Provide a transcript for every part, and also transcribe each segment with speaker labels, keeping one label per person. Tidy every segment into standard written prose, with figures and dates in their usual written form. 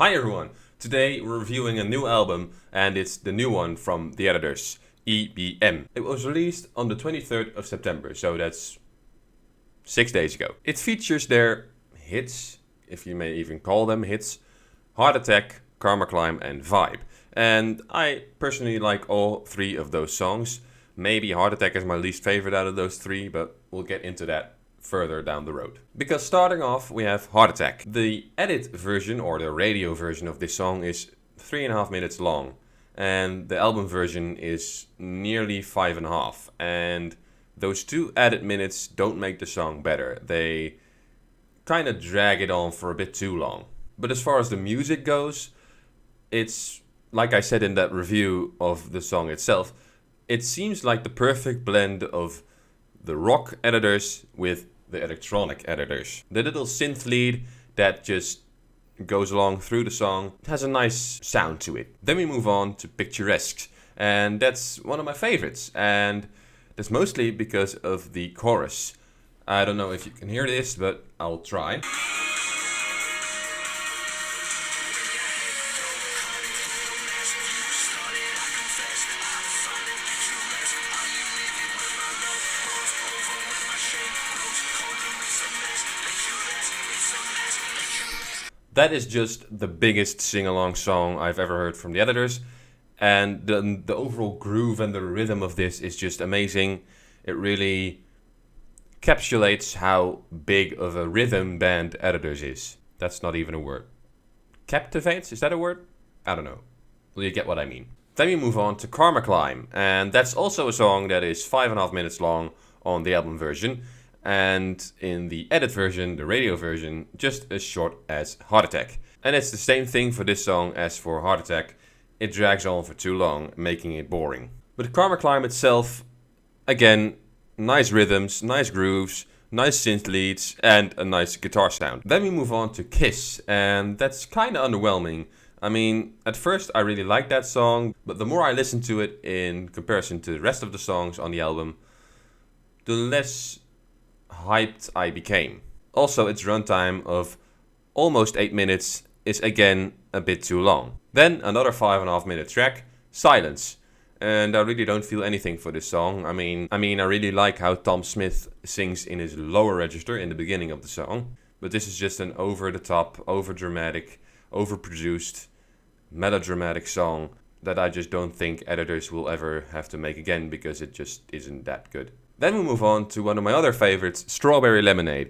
Speaker 1: Hi everyone! Today we're reviewing a new album and it's the new one from the editors, EBM. It was released on the 23rd of September, so that's 6 days ago. It features their hits, if you may even call them hits, Heart Attack, Karma Climb and Vibe. And I personally like all three of those songs. Maybe Heart Attack is my least favorite out of those three, but we'll get into that further down the road. Because starting off we have Heart Attack. The edit version or the radio version of this song is 3.5 minutes long and the album version is nearly 5.5, and those two added minutes don't make the song better. They kind of drag it on for a bit too long. But as far as the music goes, it's like I said in that review of the song itself, it seems like the perfect blend of the rock editors with the electronic editors. The little synth lead that just goes along through the song has a nice sound to it. Then we move on to Picturesque, and that's one of my favorites, and that's mostly because of the chorus. I don't know if you can hear this, but I'll try. That is just the biggest sing-along song I've ever heard from the editors, and the overall groove and the rhythm of this is just amazing. It really encapsulates how big of a rhythm band editors is. That's not even a word. Captivates? Is that a word? I don't know. Well, you get what I mean. Then we move on to Karma Climb, and that's also a song that is 5.5 minutes long on the album version. And in the edit version, the radio version, just as short as Heart Attack. And it's the same thing for this song as for Heart Attack. It drags on for too long, making it boring. But Karma Climb itself, again, nice rhythms, nice grooves, nice synth leads, and a nice guitar sound. Then we move on to Kiss, and that's kind of underwhelming. I mean, at first I really liked that song, but the more I listened to it in comparison to the rest of the songs on the album, the less hyped I became. Also, its runtime of almost 8 minutes is again a bit too long. Then another 5.5 minute track, Silence. And I really don't feel anything for this song. I mean, I really like how Tom Smith sings in his lower register in the beginning of the song. But this is just an over-the-top, over-dramatic, overproduced, melodramatic song that I just don't think editors will ever have to make again because it just isn't that good. Then we move on to one of my other favorites, Strawberry Lemonade.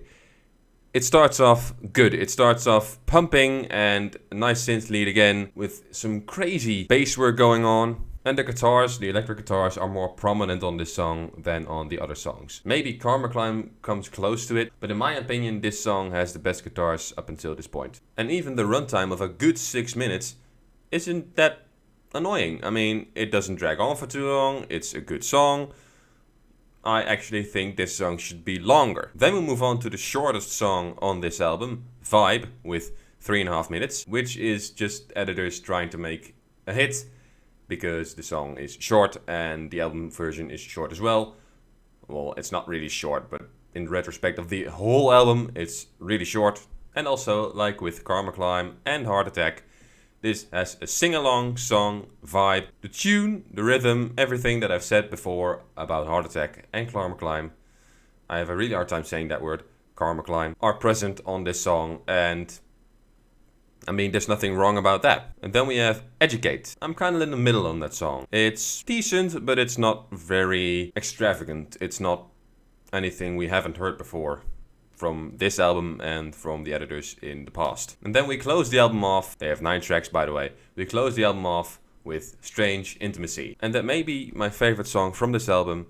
Speaker 1: It starts off good. It starts off pumping and a nice synth lead again with some crazy bass work going on. And the guitars, the electric guitars, are more prominent on this song than on the other songs. Maybe Karma Climb comes close to it, but in my opinion this song has the best guitars up until this point. And even the runtime of a good 6 minutes isn't that annoying. I mean, it doesn't drag on for too long, it's a good song. I actually think this song should be longer. Then we move on to the shortest song on this album, Vibe, with 3.5 minutes, which is just editors trying to make a hit because the song is short and the album version is short as well. Well, it's not really short, but in retrospect of the whole album, it's really short. And also, like with Karma Climb and Heart Attack, this has a sing-along song vibe. The tune, the rhythm, everything that I've said before about Heart Attack and Karma Climb, I have a really hard time saying that word, Karma Climb, are present on this song, and I mean, there's nothing wrong about that. And then we have Educate. I'm kind of in the middle on that song. It's decent, but it's not very extravagant. It's not anything we haven't heard before from this album and from the editors in the past. And then we close the album off, they have 9 tracks by the way, we close the album off with Strange Intimacy. And that may be my favorite song from this album,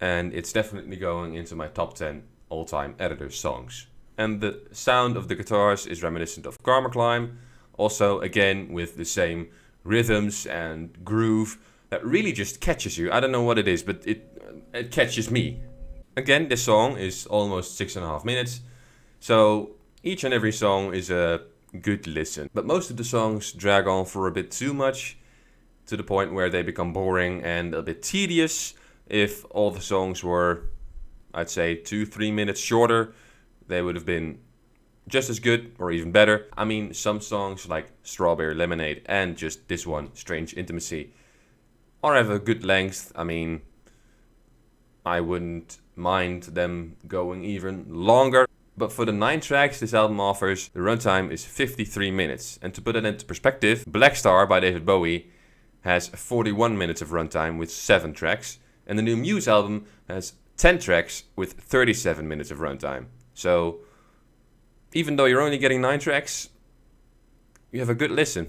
Speaker 1: and it's definitely going into my top 10 all-time editors songs. And the sound of the guitars is reminiscent of Karma Climb, also again with the same rhythms and groove that really just catches you. I don't know what it is, but it catches me. Again, this song is almost 6.5 minutes, so each and every song is a good listen. But most of the songs drag on for a bit too much, to the point where they become boring and a bit tedious. If all the songs were, I'd say, 2-3 minutes shorter, they would have been just as good or even better. I mean, some songs like Strawberry Lemonade and just this one, Strange Intimacy, are have a good length. I mean, I wouldn't mind them going even longer. But for the 9 tracks this album offers, the runtime is 53 minutes. And to put it into perspective, Black Star by David Bowie has 41 minutes of runtime with 7 tracks. And the new Muse album has 10 tracks with 37 minutes of runtime. So, even though you're only getting 9 tracks, you have a good listen.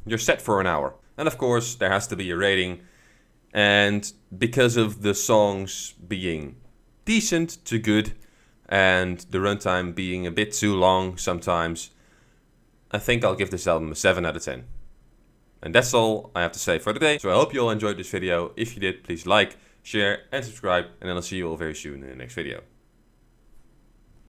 Speaker 1: You're set for an hour. And of course, there has to be a rating. And because of the songs being decent to good, and the runtime being a bit too long sometimes, I think I'll give this album a 7 out of 10. And that's all I have to say for today. So I hope you all enjoyed this video. If you did, please like, share and subscribe. And then I'll see you all very soon in the next video.